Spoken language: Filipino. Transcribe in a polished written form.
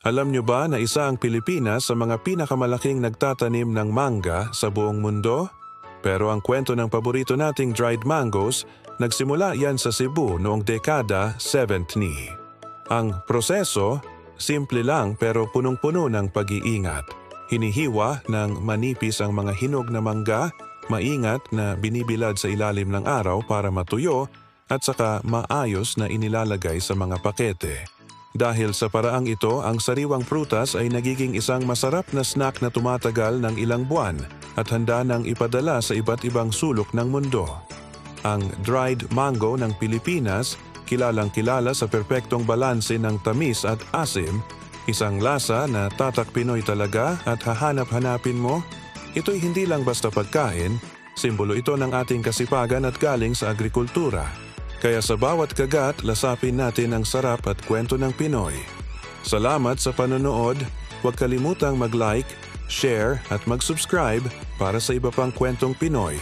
Alam nyo ba na isa ang Pilipinas sa mga pinakamalaking nagtatanim ng mangga sa buong mundo? Pero ang kwento ng paborito nating dried mangoes, nagsimula yan sa Cebu noong dekada 70. Ang proseso, simple lang pero punong-puno ng pag-iingat. Hinihiwa ng manipis ang mga hinog na mangga, maingat na binibilad sa ilalim ng araw para matuyo at saka maayos na inilalagay sa mga pakete. Dahil sa paraang ito, ang sariwang prutas ay nagiging isang masarap na snack na tumatagal ng ilang buwan at handa nang ipadala sa iba't ibang sulok ng mundo. Ang dried mango ng Pilipinas, kilalang-kilala sa perpektong balanse ng tamis at asim, isang lasa na tatak Pinoy talaga at hahanap-hanapin mo. Ito'y hindi lang basta pagkain, simbolo ito ng ating kasipagan at galing sa agrikultura. Kaya sa bawat kagat, lasapin natin ang sarap at kwento ng Pinoy. Salamat sa panonood. Huwag kalimutang mag-like, share at mag-subscribe para sa iba pang kwentong Pinoy.